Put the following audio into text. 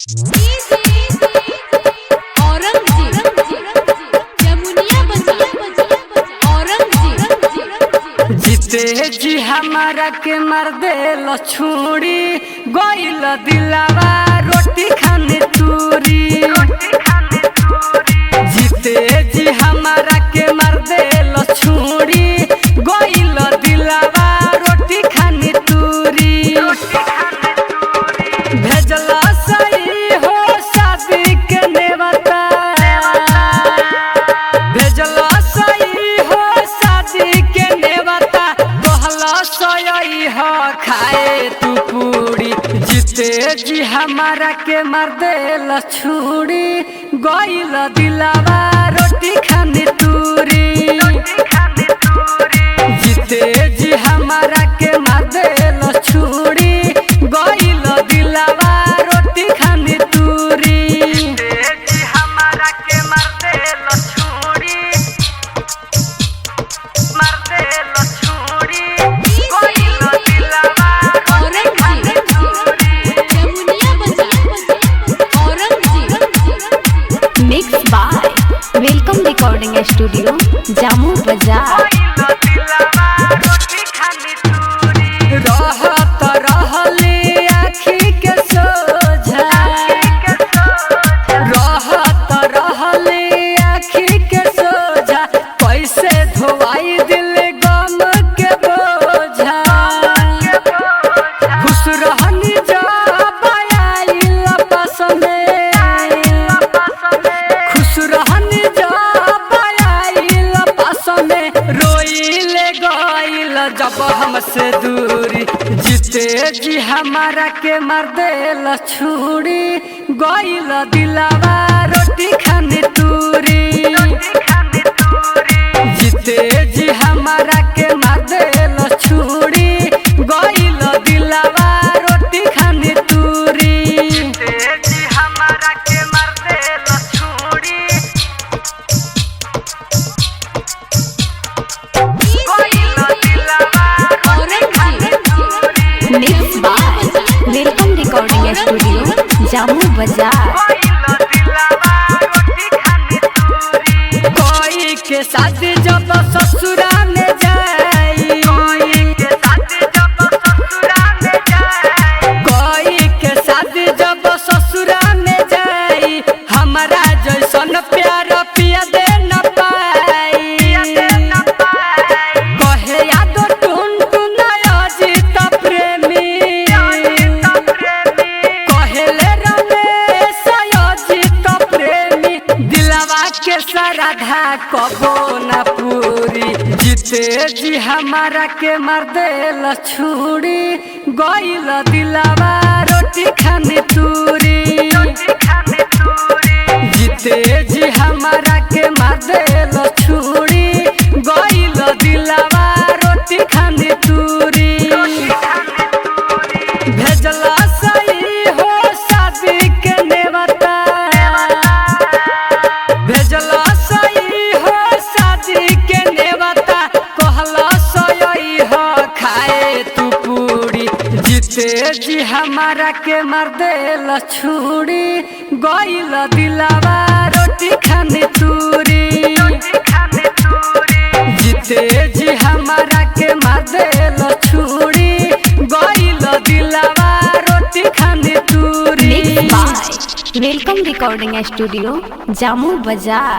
जीते जी हमारा के मर दे लछुड़ी गोइल दिलावा रोटी खाने तूरी। जीते जी हमारा के मर दे लछुड़ी गोइल दिलावा रोटी खाने तूरी। भेजला सही हो शादी के नेवता, भेजला सही हो शादी के नेवता, कहला सही हो खाए तू पूरी। जीते जी हमारा के मर दे लछुड़ी गोइल दिलावा रोटी खाने तूरी। जीते जी हमारा के मर दे लछुड़ी गोइल दिलावा रोटी खाने तूरी। जीते जी हमारा के मर दे लछुड़ी, मर दे लछुड़ी गोइल दिलावा रोटी खाने तूरी। Mix by welcome recording studio जामू बाजार। रहत रहली आँखी के सोझा, रहत रहली आँखी के सोझा, कैसे धोवाई दिल गम के बोझा। खुश रहनी जब आइल पास में, खुश रहनी जब आइल पास में, रोइले गइल जब हमसे दूरी। जीते जी हमारा के मर दे लछुड़ी गोइल दिलावा रोटी खाने तूरी। जीते जी हमारा के मर दे लछुड़ी गोइल दिलावा रोटी खाने तूरी। जीते जी हमारा के मर दे लछुड़ी गोइल दिलावा रोटी खाने तूरी। Mix by welcome recording studio जामू बाजार। कोई के साथ जब ससुरा में जाई, कोई के साथ जब ससुरा में जाई, कोई के साथ जब ससुरा में जाई, हमारा जैसन प्यार पिया दे न पाई। कहे याद टुन टुन अजित प्रेमी, कहले रमेश अजित प्रेमी, दिलवा के श्रद्धा कबो न पूरी। जीते जी हमारा के मर दे लछुड़ी गोइल दिलवा रोटी खाने तूरी। जीते जी हमारा के मर दे लछुड़ी गोइल दिलवा रोटी खाने तूरी। भेजला सही हो शादी के नेवता, भेजला सही हो शादी के नेवता, कहला सही हो खाए तू पूरी। जीते जी हमारा के मर दे लछुड़ी गोइल दिलावा रोटी खाने तूरी। जीते जी हमारा के मर दे लछुड़ी गोइल दिलावा रोटी खाने तूरी। Mix by welcome recording studio जामू बाजार।